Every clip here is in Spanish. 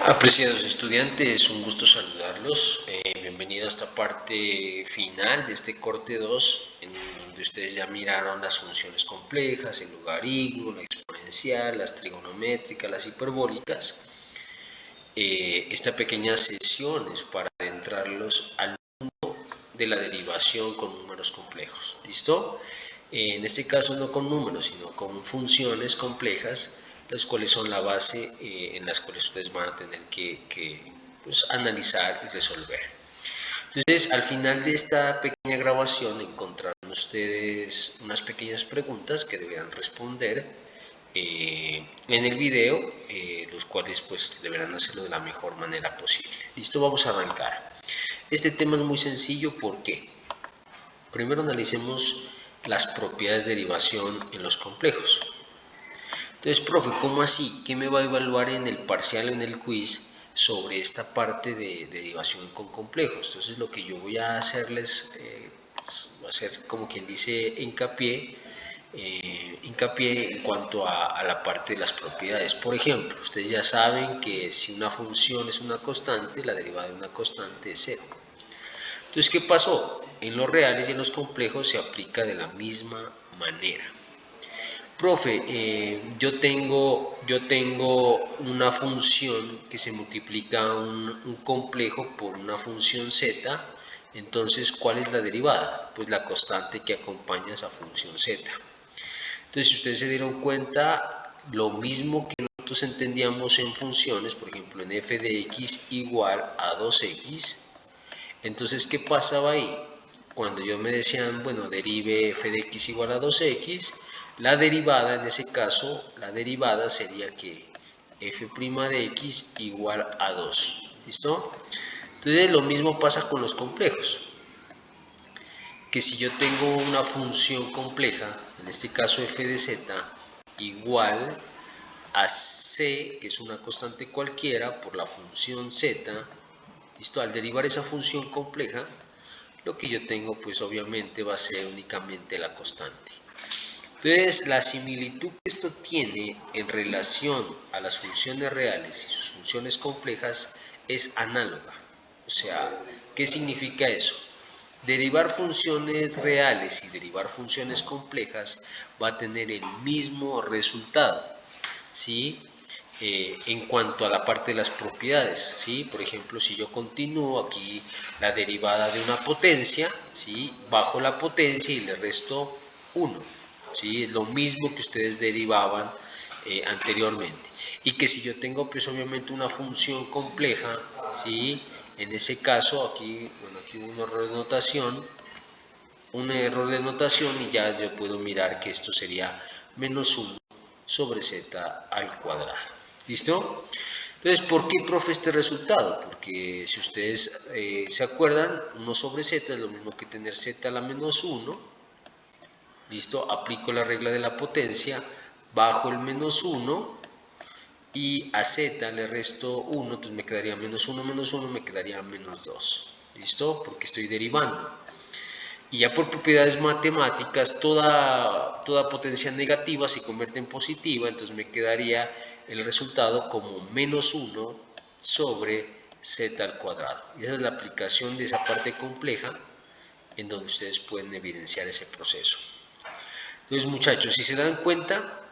Apreciados estudiantes, un gusto saludarlos. Bienvenido a esta parte final de este corte 2, en donde ustedes ya miraron las funciones complejas, el logaritmo, la exponencial, las trigonométricas, las hiperbólicas. Esta pequeña sesión es para adentrarlos al mundo de la derivación con números complejos. ¿Listo? En este caso no con números, sino con funciones complejas, las cuales son la base en las cuales ustedes van a tener que analizar y resolver. Entonces, al final de esta pequeña grabación encontrarán ustedes unas pequeñas preguntas que deberán responder en el video, los cuales pues deberán hacerlo de la mejor manera posible. Listo, vamos a arrancar. Este tema es muy sencillo, ¿por qué? Primero analicemos las propiedades de derivación en los complejos. Entonces, profe, ¿cómo así? ¿Qué me va a evaluar en el parcial o en el quiz sobre esta parte de derivación con complejos? Entonces, lo que yo voy a hacerles, va a ser como quien dice hincapié en cuanto a la parte de las propiedades. Por ejemplo, ustedes ya saben que si una función es una constante, la derivada de una constante es 0. Entonces, ¿qué pasó? En los reales y en los complejos se aplica de la misma manera. Profe, yo tengo una función que se multiplica un complejo por una función z, entonces, ¿cuál es la derivada? Pues la constante que acompaña a esa función z. Entonces, si ustedes se dieron cuenta, lo mismo que nosotros entendíamos en funciones, por ejemplo, en f de x igual a 2x, entonces, ¿qué pasaba ahí? Cuando yo me decían, bueno, derive f de x igual a 2x, la derivada, en ese caso, la derivada sería que f' de x igual a 2. ¿Listo? Entonces, lo mismo pasa con los complejos. Que si yo tengo una función compleja, en este caso f de z, igual a c, que es una constante cualquiera, por la función z, ¿listo? Al derivar esa función compleja, lo que yo tengo pues obviamente va a ser únicamente la constante. Entonces, la similitud que esto tiene en relación a las funciones reales y sus funciones complejas es análoga. O sea, ¿qué significa eso? Derivar funciones reales y derivar funciones complejas va a tener el mismo resultado, ¿sí? En cuanto a la parte de las propiedades, ¿sí? Por ejemplo, si yo continúo aquí la derivada de una potencia, ¿sí? Bajo la potencia y le resto 1, ¿sí? Es lo mismo que ustedes derivaban anteriormente. Y que si yo tengo, pues obviamente una función compleja, ¿sí? En ese caso, aquí, bueno, aquí hubo un error de notación y ya yo puedo mirar que esto sería menos 1 sobre z al cuadrado. ¿Listo? Entonces, ¿por qué, profe, este resultado? Porque si ustedes se acuerdan, 1 sobre z es lo mismo que tener z a la menos 1. ¿Listo? Aplico la regla de la potencia, bajo el menos 1 y a z le resto 1, entonces me quedaría menos 1 menos 1, me quedaría menos 2. ¿Listo? Porque estoy derivando. Y ya por propiedades matemáticas, toda potencia negativa se convierte en positiva, entonces me quedaría el resultado como menos 1 sobre z al cuadrado. Y esa es la aplicación de esa parte compleja en donde ustedes pueden evidenciar ese proceso. Entonces, muchachos, si se dan cuenta,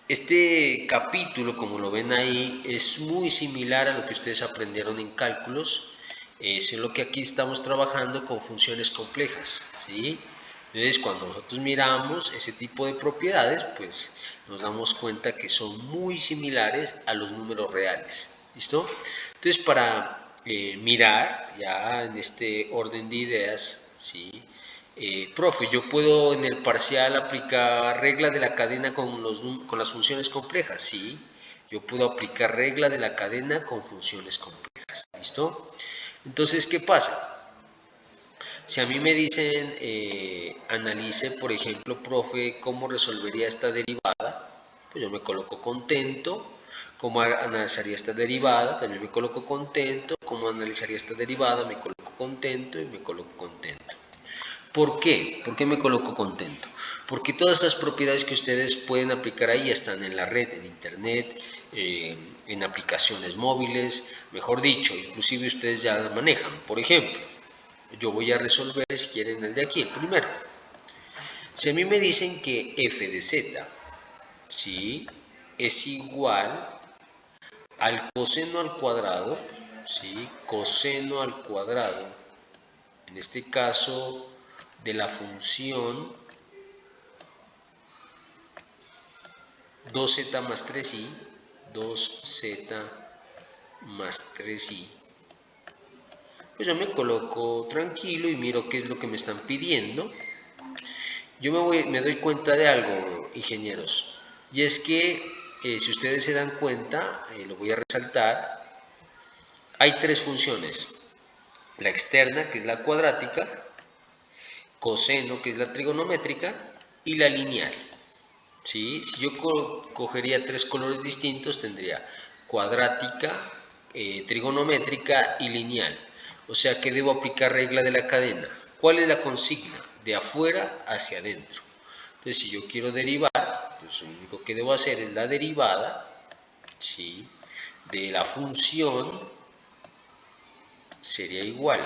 este capítulo, como lo ven ahí, es muy similar a lo que ustedes aprendieron en cálculos, solo que aquí estamos trabajando con funciones complejas, ¿sí? Entonces, cuando nosotros miramos ese tipo de propiedades, pues nos damos cuenta que son muy similares a los números reales, ¿listo? Entonces, para mirar ya en este orden de ideas, ¿sí? Profe, yo puedo en el parcial aplicar regla de la cadena con las funciones complejas, sí. Yo puedo aplicar regla de la cadena con funciones complejas, ¿listo? Entonces, ¿qué pasa? Si a mí me dicen, analice, por ejemplo, profe, cómo resolvería esta derivada, pues yo me coloco contento. ¿Cómo analizaría esta derivada? También me coloco contento. ¿Cómo analizaría esta derivada? Me coloco contento y me coloco contento. ¿Por qué? ¿Por qué me coloco contento? Porque todas estas propiedades que ustedes pueden aplicar ahí están en la red, en internet, en aplicaciones móviles, mejor dicho, inclusive ustedes ya las manejan. Por ejemplo, yo voy a resolver, si quieren, el de aquí, el primero. Si a mí me dicen que f de z, ¿sí?, es igual al coseno al cuadrado, ¿sí?, coseno al cuadrado, en este caso de la función 2z más 3i, 2z más 3i, pues yo me coloco tranquilo y miro qué es lo que me están pidiendo. Yo me doy cuenta de algo, ingenieros, y es que si ustedes se dan cuenta, lo voy a resaltar, hay tres funciones: la externa, que es la cuadrática, coseno, que es la trigonométrica, y la lineal. ¿Sí? Si yo cogería tres colores distintos, tendría cuadrática, trigonométrica y lineal. O sea que debo aplicar regla de la cadena. ¿Cuál es la consigna? De afuera hacia adentro. Entonces, si yo quiero derivar, pues lo único que debo hacer es la derivada, ¿sí?, de la función sería igual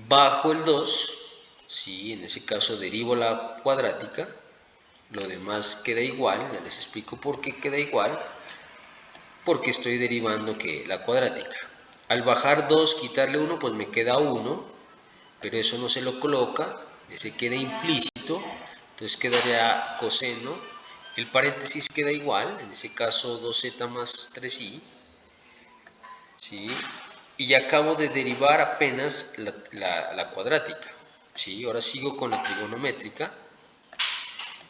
bajo el 2, ¿sí?, en ese caso derivo la cuadrática, lo demás queda igual, ya les explico por qué queda igual, porque estoy derivando que la cuadrática. Al bajar 2, quitarle 1, pues me queda 1, pero eso no se lo coloca, ese queda implícito, entonces quedaría coseno, el paréntesis queda igual, en ese caso 2z más 3i, ¿sí?, y ya acabo de derivar apenas la cuadrática, ¿sí? Ahora sigo con la trigonométrica.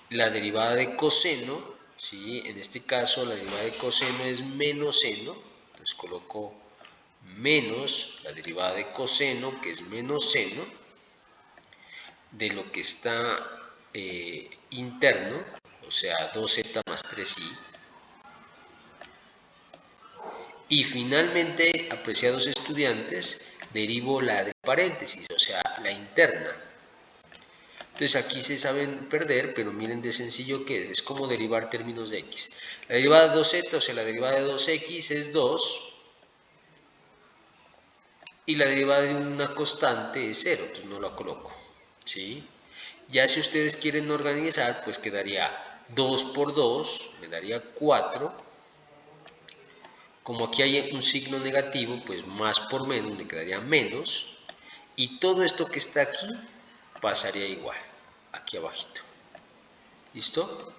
La derivada de coseno, ¿sí?, en este caso la derivada de coseno es menos seno, entonces coloco menos la derivada de coseno, que es menos seno, de lo que está interno, o sea, 2z más 3i. Y finalmente, apreciados estudiantes, derivo la de paréntesis, o sea, la interna. Entonces aquí se saben perder, pero miren de sencillo que es como derivar términos de x. La derivada de 2z, o sea, la derivada de 2x es 2, y la derivada de una constante es 0, entonces no la coloco, ¿sí? Ya si ustedes quieren organizar, pues quedaría 2 por 2, me daría 4. Como aquí hay un signo negativo, pues más por menos me quedaría menos, y todo esto que está aquí pasaría igual, aquí abajito. ¿Listo?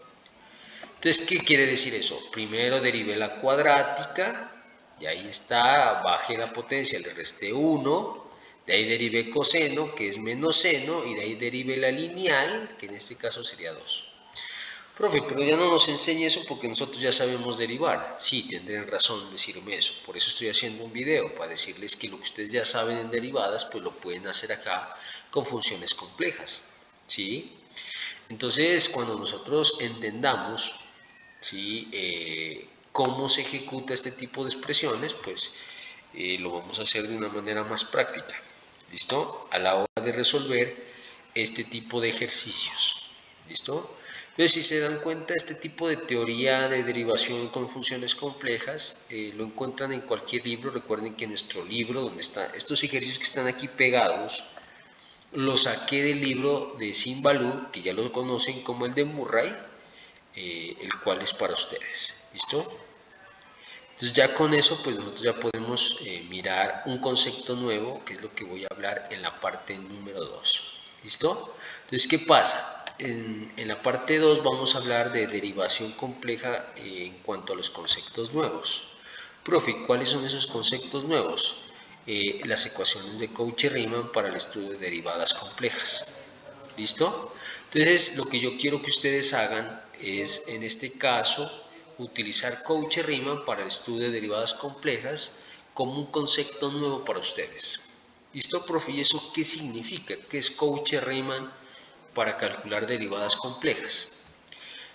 Entonces, ¿qué quiere decir eso? Primero derivé la cuadrática, y ahí está, bajé la potencia, le resté 1, de ahí derivé coseno, que es menos seno, y de ahí derivé la lineal, que en este caso sería 2. Profe, pero ya no nos enseñe eso porque nosotros ya sabemos derivar. Sí, tendrían razón en decirme eso. Por eso estoy haciendo un video, para decirles que lo que ustedes ya saben en derivadas, pues lo pueden hacer acá con funciones complejas. ¿Sí? Entonces, cuando nosotros entendamos, ¿sí?, cómo se ejecuta este tipo de expresiones, pues lo vamos a hacer de una manera más práctica. ¿Listo? A la hora de resolver este tipo de ejercicios. ¿Listo? Entonces, si se dan cuenta, este tipo de teoría de derivación con funciones complejas lo encuentran en cualquier libro. Recuerden que nuestro libro, donde están estos ejercicios que están aquí pegados, lo saqué del libro de Simbalú, que ya lo conocen como el de Murray, el cual es para ustedes. ¿Listo? Entonces ya con eso, pues nosotros ya podemos mirar un concepto nuevo, que es lo que voy a hablar en la parte número 2. ¿Listo? Entonces, ¿qué pasa? En la parte 2 vamos a hablar de derivación compleja en cuanto a los conceptos nuevos. Profe, ¿cuáles son esos conceptos nuevos? Las ecuaciones de Cauchy-Riemann para el estudio de derivadas complejas. ¿Listo? Entonces, lo que yo quiero que ustedes hagan es, en este caso, utilizar Cauchy-Riemann para el estudio de derivadas complejas como un concepto nuevo para ustedes. ¿Listo, profe? ¿Y eso qué significa? ¿Qué es Cauchy-Riemann para calcular derivadas complejas?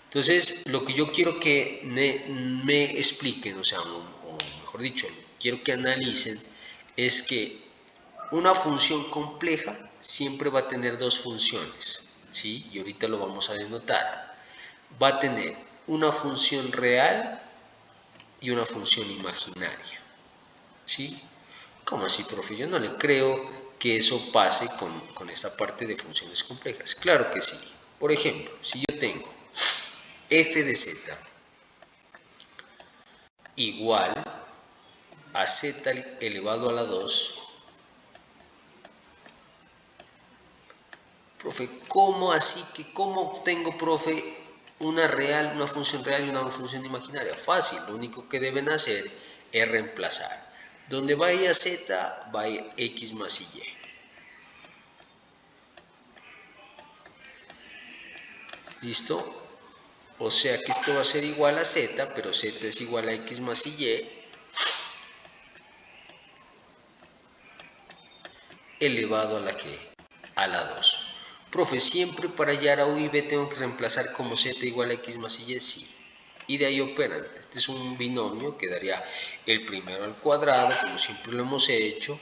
Entonces, lo que yo quiero que me expliquen, o sea, o mejor dicho, quiero que analicen, es que una función compleja siempre va a tener dos funciones, ¿sí? Y ahorita lo vamos a denotar. Va a tener una función real y una función imaginaria, ¿sí? ¿Cómo así, profe? Yo no le creo que eso pase con esta parte de funciones complejas. Claro que sí. Por ejemplo, si yo tengo f de z igual a z elevado a la 2, profe, ¿cómo así que cómo obtengo, profe, una función real y una función imaginaria? Fácil, lo único que deben hacer es reemplazar. Donde vaya z, va x más y. ¿Listo? O sea que esto va a ser igual a z, pero z es igual a x más y elevado a la que? A la 2. Profe, siempre para hallar a u y b tengo que reemplazar como z igual a x más y, sí. Y de ahí operan. Este es un binomio que daría el primero al cuadrado, como siempre lo hemos hecho,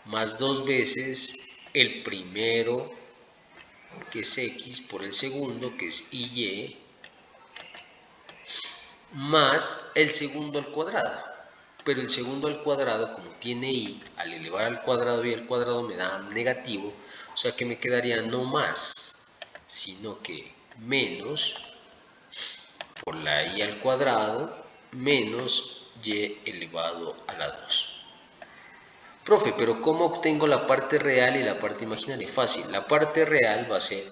más 2 veces el primero, que es x, por el segundo, que es y, más el segundo al cuadrado. Pero el segundo al cuadrado, como tiene y, al elevar al cuadrado y al cuadrado me da negativo, o sea que me quedaría no más, sino que menos por la y al cuadrado menos y elevado a la 2. Profe, pero ¿cómo obtengo la parte real y la parte imaginaria? Fácil, la parte real va a ser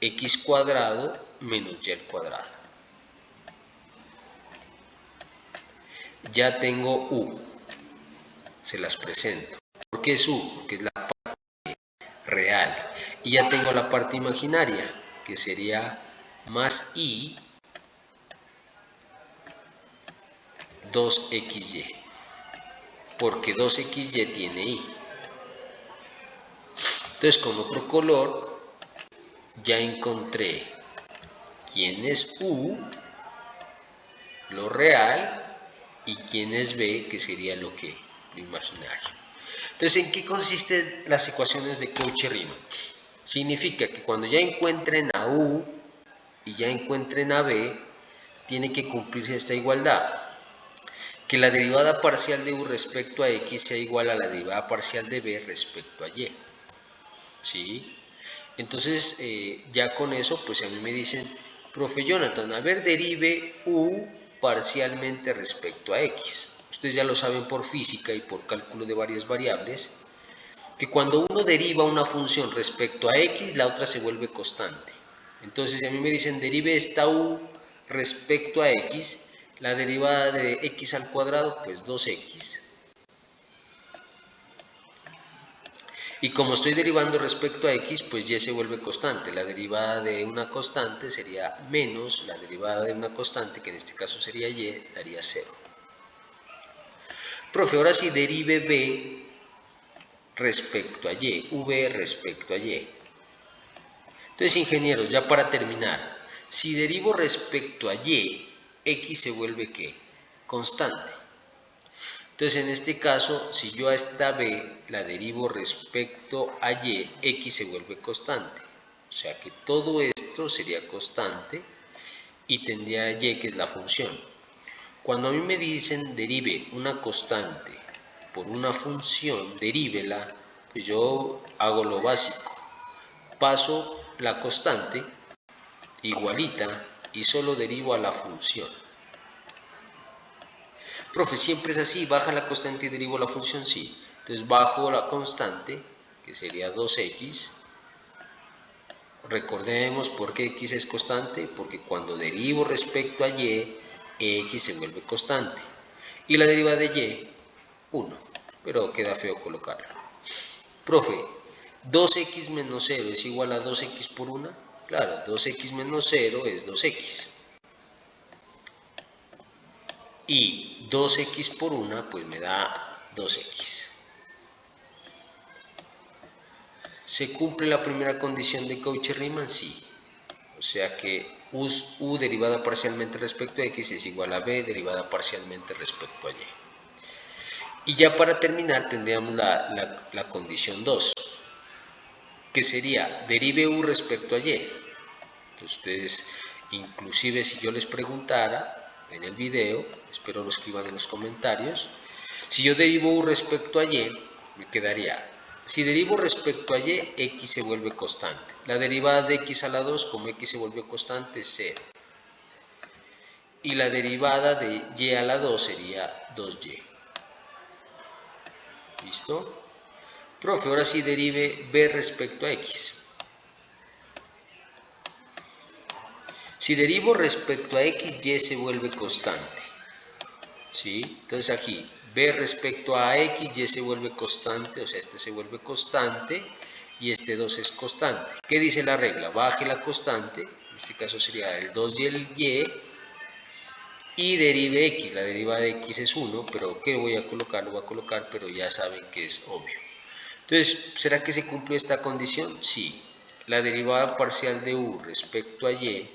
x cuadrado menos y al cuadrado. Ya tengo u, se las presento. ¿Por qué es u? Porque es la parte real. Y ya tengo la parte imaginaria, que sería más i 2xy, porque 2xy tiene i. Entonces, con otro color, ya encontré quién es u, lo real, y quién es b, que sería lo imaginario. Entonces, ¿en qué consisten las ecuaciones de Cauchy-Riemann? Significa que cuando ya encuentren a u y ya encuentren a b, tiene que cumplirse esta igualdad. Que la derivada parcial de u respecto a x sea igual a la derivada parcial de b respecto a y. ¿Sí? Entonces, ya con eso, pues a mí me dicen, profe Jonathan, a ver, derive u parcialmente respecto a x. Ustedes ya lo saben por física y por cálculo de varias variables, que cuando uno deriva una función respecto a x, la otra se vuelve constante. Entonces, si a mí me dicen, derive esta u respecto a x, la derivada de x al cuadrado, pues 2x. Y como estoy derivando respecto a x, pues y se vuelve constante. La derivada de una constante sería menos la derivada de una constante, que en este caso sería y, daría 0. Profe, ahora sí derive b respecto a y, v respecto a y. Entonces, ingenieros, ya para terminar, si derivo respecto a y, x se vuelve ¿qué? Constante. Entonces, en este caso, si yo a esta b la derivo respecto a y, x se vuelve constante. O sea que todo esto sería constante y tendría y, que es la función. Cuando a mí me dicen derive una constante por una función, derívela, pues yo hago lo básico. Paso la constante igualita y solo derivo a la función. Profe, siempre es así, baja la constante y derivo la función, sí. Entonces bajo la constante, que sería 2x. Recordemos por qué x es constante, porque cuando derivo respecto a y, x se vuelve constante. Y la derivada de y, 1. Pero queda feo colocarlo. Profe, 2x menos 0 es igual a 2x por 1. Claro, 2x menos 0 es 2x. Y 2x por 1 pues me da 2x. ¿Se cumple la primera condición de Cauchy-Riemann? Sí. O sea que u derivada parcialmente respecto a x es igual a b derivada parcialmente respecto a y. Y ya para terminar tendríamos la condición 2. que sería derive u respecto a y. Entonces ustedes, inclusive si yo les preguntara en el video, espero lo escriban en los comentarios, si yo derivo u respecto a y, me quedaría, si derivo respecto a y, x se vuelve constante. La derivada de x a la 2, como x se vuelve constante, es 0. Y la derivada de y a la 2 sería 2y. ¿Listo? Profe, ahora sí derive b respecto a x. Si derivo respecto a x, y se vuelve constante. ¿Sí? Entonces aquí, b respecto a x, y se vuelve constante, o sea, este se vuelve constante y este 2 es constante. ¿Qué dice la regla? Baje la constante, en este caso sería el 2 y el y derive x. La derivada de x es 1, pero ¿qué voy a colocar? Lo voy a colocar, pero ya saben que es obvio. Entonces, ¿será que se cumple esta condición? Sí. La derivada parcial de u respecto a y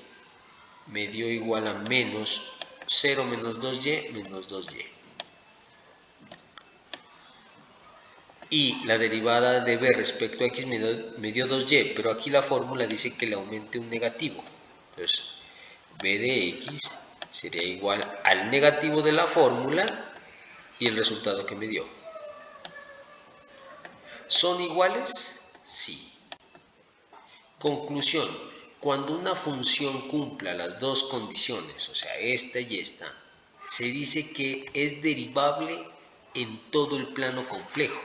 me dio igual a menos 0 menos 2y menos 2y. Y la derivada de b respecto a x me dio 2y, pero aquí la fórmula dice que le aumente un negativo. Entonces, b de x sería igual al negativo de la fórmula y el resultado que me dio. ¿Son iguales? Sí. Conclusión. Cuando una función cumpla las dos condiciones, o sea, esta y esta, se dice que es derivable en todo el plano complejo.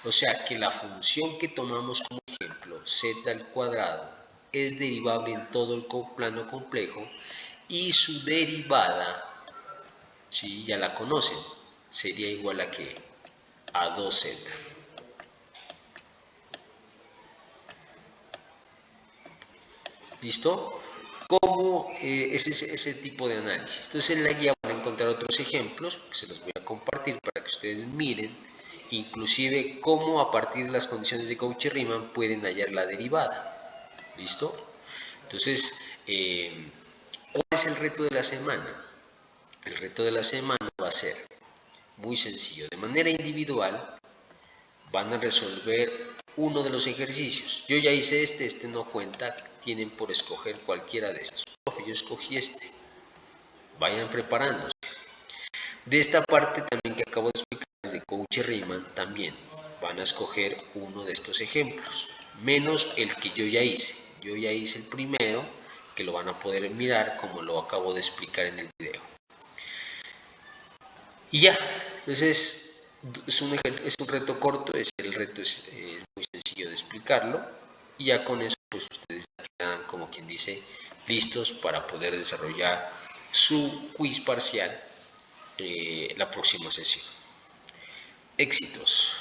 O sea, que la función que tomamos como ejemplo, z al cuadrado, es derivable en todo el plano complejo y su derivada, ¿sí? Ya la conocen, sería igual a ¿qué? A 2z. ¿Listo? ¿Cómo es ese tipo de análisis? Entonces en la guía van a encontrar otros ejemplos que se los voy a compartir para que ustedes miren, inclusive cómo a partir de las condiciones de Cauchy-Riemann pueden hallar la derivada. ¿Listo? Entonces, ¿cuál es el reto de la semana? El reto de la semana va a ser muy sencillo. De manera individual van a resolver uno de los ejercicios. Yo ya hice este no cuenta, tienen por escoger cualquiera de estos. Profe, yo escogí este. Vayan preparándose. De esta parte también que acabo de explicar, de Cauchy-Riemann, también van a escoger uno de estos ejemplos, menos el que yo ya hice. Yo ya hice el primero, que lo van a poder mirar como lo acabo de explicar en el video. Y ya, entonces es un reto corto, el reto es muy sencillo de explicarlo y ya con eso pues ustedes quedan, como quien dice, listos para poder desarrollar su quiz parcial la próxima sesión. Éxitos.